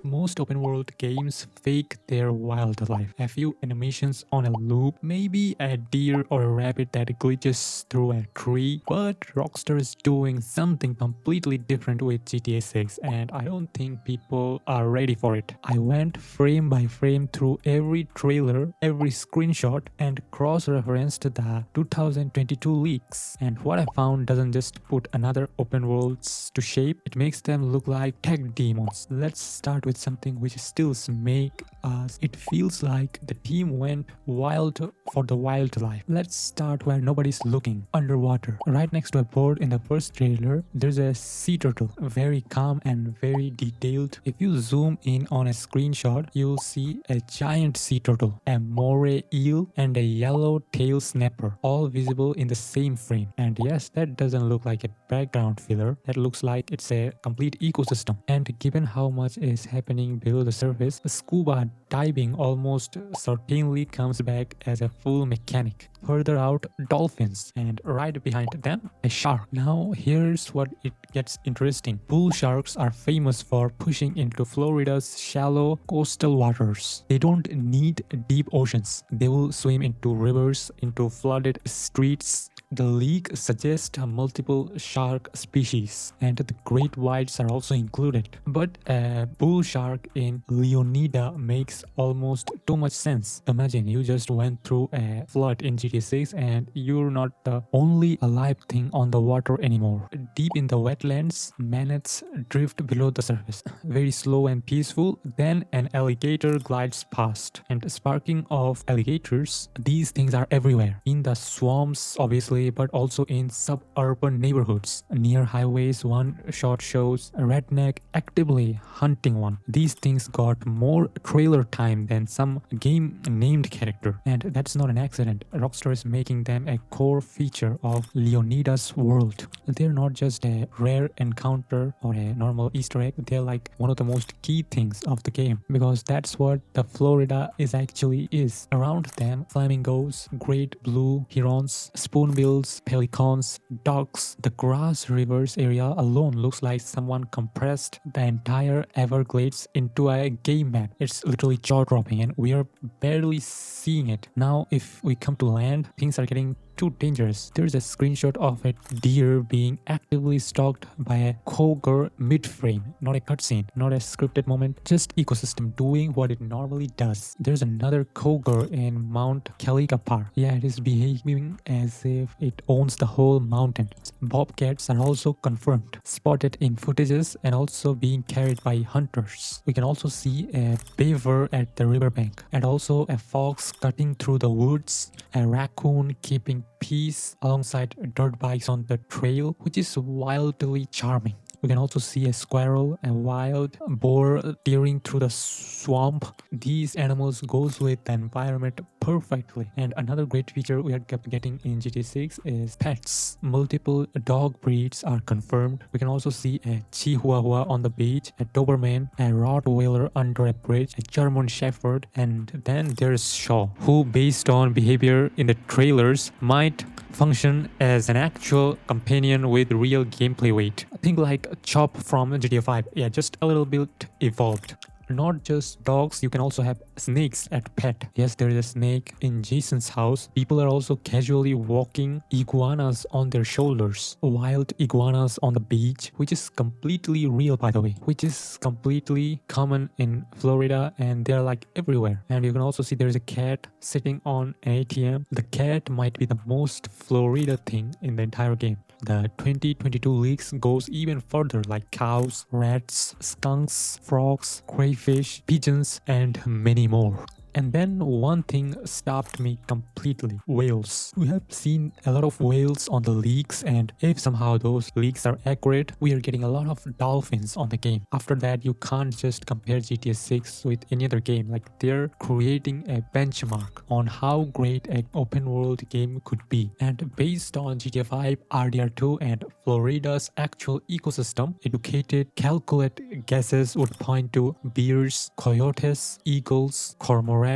most open world games fake their wildlife. A few animations on a loop, maybe a deer or a rabbit that glitches through a tree, but Rockstar is doing something completely different with GTA 6 and I don't think people are ready for it. I went frame by frame through every trailer, every screenshot and cross-referenced the 2022 leaks, and what I found doesn't just put another open worlds to shape, it makes them look like tech demons. Let's start with something which still make us, it feels like the team went wild for the wildlife. Let's start where nobody's looking, underwater. Right next to a board in the first trailer, there's a sea turtle, very calm and very detailed. If you zoom in on a screenshot, you'll see a giant sea turtle, a moray eel and a yellow tail snapper, all visible in the same frame. And yes, that doesn't look like a background filler, that looks like it's a complete ecosystem. And given how much is happening below the surface, scuba diving almost certainly comes back as a full mechanic. Further out, dolphins, and right behind them, a shark. Now here's what it gets interesting. Bull sharks are famous for pushing into Florida's shallow coastal waters. They don't need deep oceans. They will swim into rivers, into flooded streets. The league suggests multiple shark species and the great whites are also included. But a bull shark in Leonida makes almost too much sense. Imagine you just went through a flood in GTA 6 and you're not the only alive thing on the water anymore. Deep in the wetlands, manatees drift below the surface. Very slow and peaceful. Then an alligator glides past. And sparking of alligators, these things are everywhere. In the swamps, obviously, but also in suburban neighborhoods. Near highways, one shot shows a redneck actively hunting one. These things got more trailer time than some game named character. And that's not an accident. Rockstar is making them a core feature of Leonida's world. They're not just a rare encounter or a normal Easter egg. They're like one of the most key things of the game because that's what the Florida is. Around them, flamingos, great blue herons, spoonbills, pelicans, ducks. The grass rivers area alone looks like someone compressed the entire Everglades into a game map. It's literally jaw-dropping and we are barely seeing it. Now if we come to land, things are getting too dangerous. There's a screenshot of a deer being actively stalked by a cougar mid-frame. Not a cutscene, not a scripted moment, just ecosystem doing what it normally does. There's another cougar in Mount Caliga Park. Yeah, it is behaving as if it owns the whole mountain. Bobcats are also confirmed, spotted in footages and also being carried by hunters. We can also see a beaver at the riverbank and also a fox cutting through the woods, a raccoon keeping peace alongside dirt bikes on the trail, which is wildly charming. We can also see a squirrel, a wild boar tearing through the swamp. These animals goes with the environment perfectly. And another great feature we are getting in GTA 6 is pets. Multiple dog breeds are confirmed. We can also see a Chihuahua on the beach, a Doberman, a Rottweiler under a bridge, a German Shepherd, and then there's Shaw, who based on behavior in the trailers might function as an actual companion with real gameplay weight. Think like Chop from GTA 5. Yeah, just a little bit evolved. Not just dogs, you can also have snakes at pet. Yes, there is a snake in Jason's house. People are also casually walking iguanas on their shoulders. Wild iguanas on the beach, which is completely real by the way, which is completely common in Florida and they're like everywhere. And you can also see there's a cat sitting on an ATM. The cat might be the most Florida thing in the entire game. The 2022 leaks goes even further, like cows, rats, skunks, frogs, crayfish, pigeons, and many more. And then one thing stopped me completely. Whales. We have seen a lot of whales on the leaks, and if somehow those leaks are accurate, we are getting a lot of dolphins on the game. After that, you can't just compare GTA 6 with any other game. Like, they're creating a benchmark on how great an open world game could be. And based on GTA 5, RDR2 and Florida's actual ecosystem, educated, calculated guesses would point to bears, coyotes, eagles, cormorants,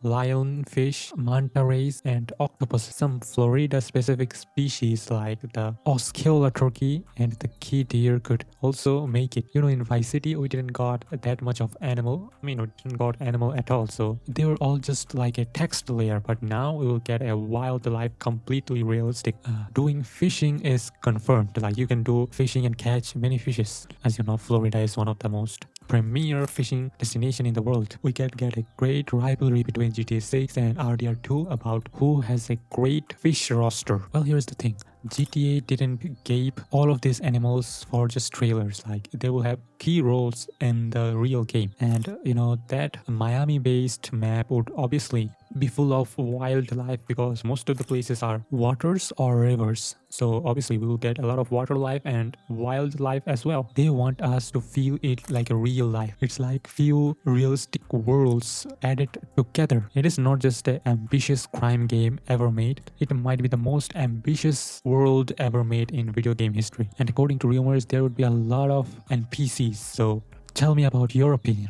lionfish, manta rays, and octopus. Some Florida-specific species like the Osceola turkey and the key deer could also make it. In Vice City, we didn't got that much of animal. We didn't got animal at all. So they were all just like a text layer. But now we will get a wildlife completely realistic. Doing fishing is confirmed. Like you can do fishing and catch many fishes. As you know, Florida is one of the most premier fishing destination in the world. We can get a great rivalry between GTA 6 and RDR 2 about who has a great fish roster. Well, here's the thing. GTA didn't give all of these animals for just trailers. Like they will have key roles in the real game. And that Miami-based map would obviously be full of wildlife because most of the places are waters or rivers. So obviously we will get a lot of water life and wildlife as well. They want us to feel it like a real life. It's like few realistic worlds added together. It is not just an ambitious crime game ever made. It might be the most ambitious world ever made in video game history. And according to rumors, there would be a lot of NPCs. So tell me about your opinion.